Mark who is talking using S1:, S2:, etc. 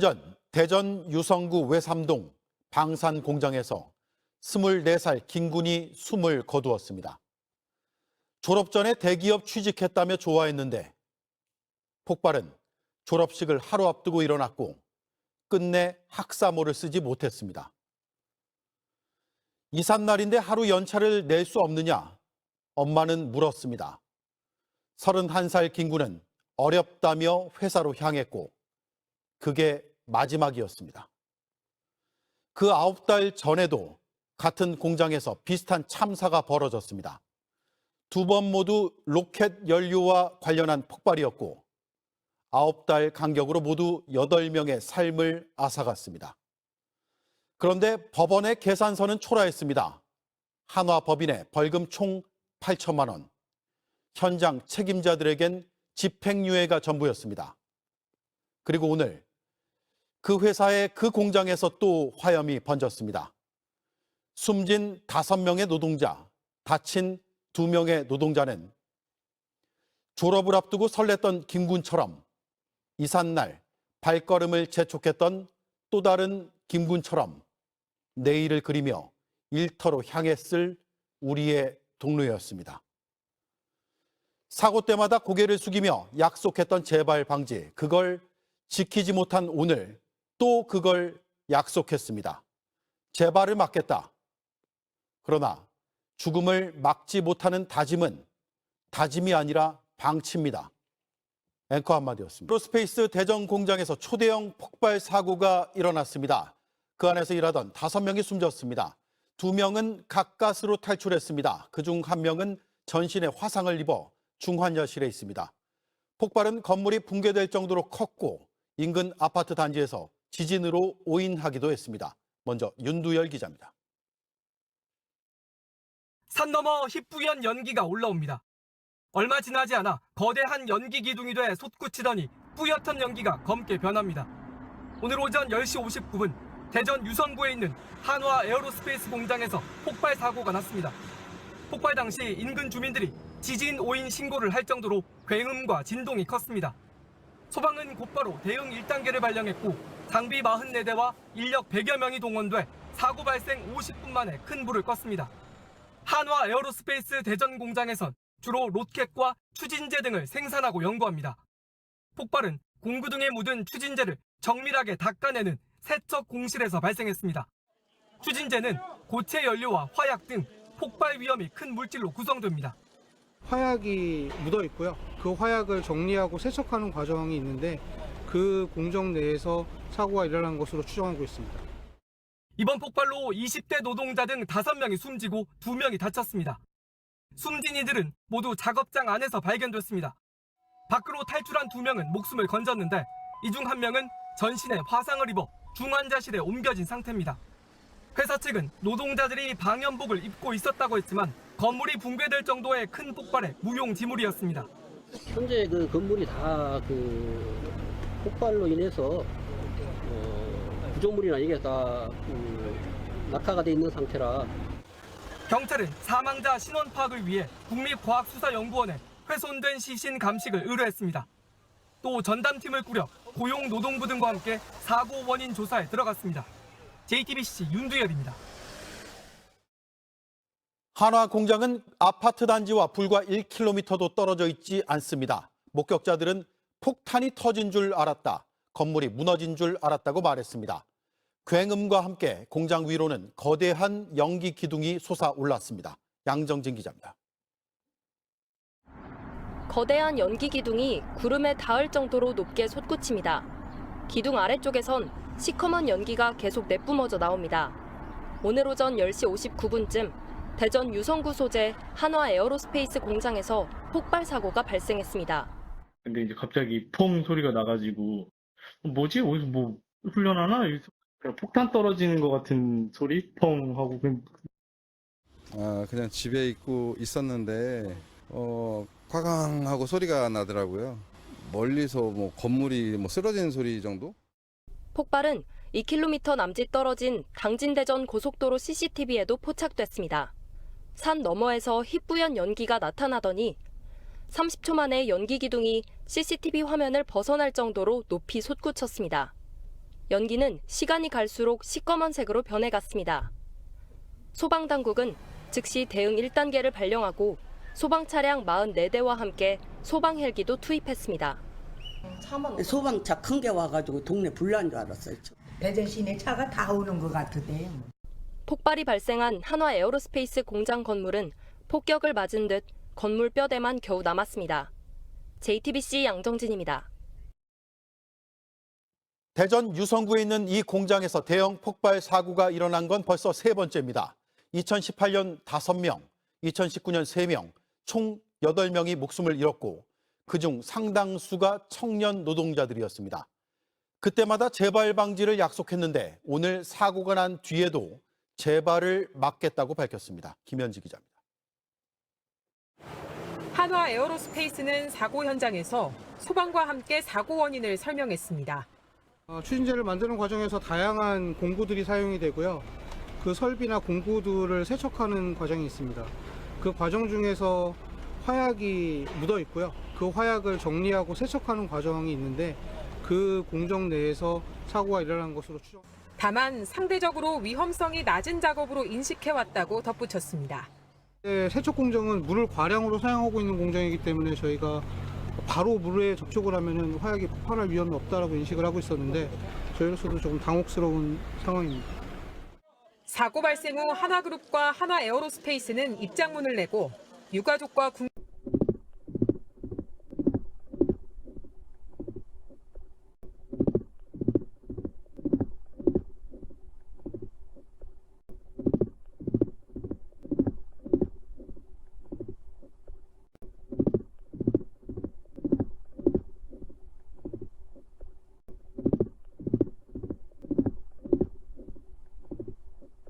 S1: 전 대전 유성구 외삼동 방산 공장에서 24살 김군이 숨을 거두었습니다. 졸업 전에 대기업 취직했다며 좋아했는데 폭발은 졸업식을 하루 앞두고 일어났고 끝내 학사모를 쓰지 못했습니다. 이삿날인데 하루 연차를 낼 수 없느냐? 엄마는 물었습니다. 31살 김군은 어렵다며 회사로 향했고 그게 마지막이었습니다. 그 9달 전에도 같은 공장에서 비슷한 참사가 벌어졌습니다. 2번 모두 로켓 연료와 관련한 폭발이었고 9달 간격으로 모두 8명의 삶을 앗아갔습니다. 그런데 법원의 계산서는 초라했습니다. 한화법인의 벌금 총 8천만 원, 현장 책임자들에겐 집행유예가 전부였습니다. 그리고 오늘 그 회사의 그 공장에서 또 화염이 번졌습니다. 숨진 5명의 노동자, 다친 2명의 노동자는 졸업을 앞두고 설렜던 김군처럼 이삿날 발걸음을 재촉했던 또 다른 김군처럼 내일을 그리며 일터로 향했을 우리의 동료였습니다. 사고 때마다 고개를 숙이며 약속했던 재발 방지, 그걸 지키지 못한 오늘 또 그걸 약속했습니다. 재발을 막겠다. 그러나 죽음을 막지 못하는 다짐은 다짐이 아니라 방치입니다. 앵커 한마디였습니다. 에어로스페이스 대전 공장에서 초대형 폭발 사고가 일어났습니다. 그 안에서 일하던 5명이 숨졌습니다. 2명은 가까스로 탈출했습니다. 그중 1명은 전신에 화상을 입어 중환자실에 있습니다. 폭발은 건물이 붕괴될 정도로 컸고 인근 아파트 단지에서 지진으로 오인하기도 했습니다. 먼저 윤두열 기자입니다.
S2: 산 너머 희뿌연 연기가 올라옵니다. 얼마 지나지 않아 거대한 연기 기둥이 돼 솟구치더니 뿌옇던 연기가 검게 변합니다. 오늘 오전 10시 59분 대전 유성구에 있는 한화 에어로스페이스 공장에서 폭발 사고가 났습니다. 폭발 당시 인근 주민들이 지진 오인 신고를 할 정도로 굉음과 진동이 컸습니다. 소방은 곧바로 대응 1단계를 발령했고 장비 44대와 인력 100여 명이 동원돼 사고 발생 50분 만에 큰 불을 껐습니다. 한화 에어로스페이스 대전 공장에선 주로 로켓과 추진제 등을 생산하고 연구합니다. 폭발은 공구등에 묻은 추진제를 정밀하게 닦아내는 세척 공실에서 발생했습니다. 추진제는 고체 연료와 화약 등 폭발 위험이 큰 물질로 구성됩니다.
S3: 화약이 묻어 있고요. 그 화약을 정리하고 세척하는 과정이 있는데 그 공정 내에서 사고가 일어난 것으로 추정하고 있습니다.
S2: 이번 폭발로 20대 노동자 등 5명이 숨지고 2명이 다쳤습니다. 숨진 이들은 모두 작업장 안에서 발견됐습니다. 밖으로 탈출한 2명은 목숨을 건졌는데 이 중 1명은 전신에 화상을 입어 중환자실에 옮겨진 상태입니다. 회사 측은 노동자들이 방염복을 입고 있었다고 했지만 건물이 붕괴될 정도의 큰 폭발에 무용지물이었습니다.
S4: 현재 그 건물이 다 폭발로 인해서 구조물이나 이게 다 낙하가 돼 있는 상태라.
S2: 경찰은 사망자 신원 파악을 위해 국립과학수사연구원에 훼손된 시신 감식을 의뢰했습니다. 또 전담팀을 꾸려 고용노동부 등과 함께 사고 원인 조사에 들어갔습니다. JTBC 윤두열입니다.
S1: 한화 공장은 아파트 단지와 불과 1km도 떨어져 있지 않습니다. 목격자들은 폭탄이 터진 줄 알았다, 건물이 무너진 줄 알았다고 말했습니다. 굉음과 함께 공장 위로는 거대한 연기 기둥이 솟아올랐습니다. 양정진 기자입니다.
S5: 거대한 연기 기둥이 구름에 닿을 정도로 높게 솟구칩니다. 기둥 아래쪽에선 시커먼 연기가 계속 내뿜어져 나옵니다. 오늘 오전 10시 59분쯤 대전 유성구 소재 한화 에어로스페이스 공장에서 폭발 사고가 발생했습니다.
S6: 근데 이제 갑자기 퐁 소리가 나가지고 뭐지? 어디서 뭐 훈련하나? 그냥 폭탄 떨어지는 것 같은 소리? 펑 하고
S7: 그냥 집에 있었는데 쾅쾅 하고 소리가 나더라고요. 멀리서 뭐 건물이 쓰러지는 소리 정도?
S5: 폭발은 2km 남짓 떨어진 당진대전 고속도로 CCTV에도 포착됐습니다. 산 너머에서 희뿌연 연기가 나타나더니 30초 만에 연기 기둥이 CCTV 화면을 벗어날 정도로 높이 솟구쳤습니다. 연기는 시간이 갈수록 시꺼먼색으로 변해갔습니다. 소방당국은 즉시 대응 1단계를 발령하고 소방 차량 44대와 함께 소방 헬기도 투입했습니다.
S8: 소방차 큰 게 와가지고 동네 불난 줄 알았어요.
S9: 배전 시내 차가 다 오는 것 같은데요.
S5: 폭발이 발생한 한화 에어로스페이스 공장 건물은 폭격을 맞은 듯 건물 뼈대만 겨우 남았습니다. JTBC 양정진입니다.
S1: 대전 유성구에 있는 이 공장에서 대형 폭발 사고가 일어난 건 벌써 세 번째입니다. 2018년 5명, 2019년 3명, 총 8명이 목숨을 잃었고 그중 상당수가 청년 노동자들이었습니다. 그때마다 재발 방지를 약속했는데 오늘 사고가 난 뒤에도 재발을 막겠다고 밝혔습니다. 김현지 기자입니다.
S10: 한화 에어로스페이스는 사고 현장에서 소방과 함께 사고 원인을 설명했습니다.
S3: 추진제를 만드는 과정에서 다양한 공구들이 사용이 되고요. 그 설비나 공구들을 세척하는 과정이 있습니다. 그 과정 중에서 화약이 묻어 있고요. 그 화약을 정리하고 세척하는 과정이 있는데 그 공정 내에서 사고가 일어난 것으로 추정.
S10: 다만 상대적으로 위험성이 낮은 작업으로 인식해왔다고 덧붙였습니다.
S3: 세척 공정은 물을 과량으로 사용하고 있는 공정이기 때문에 저희가 바로 물에 접촉을 하면 화약이 폭발할 위험이 없다라고 인식을 하고 있었는데 저희로서도 조금 당혹스러운 상황입니다.
S10: 사고 발생 후 한화그룹과 한화에어로스페이스는 입장문을 내고 유가족과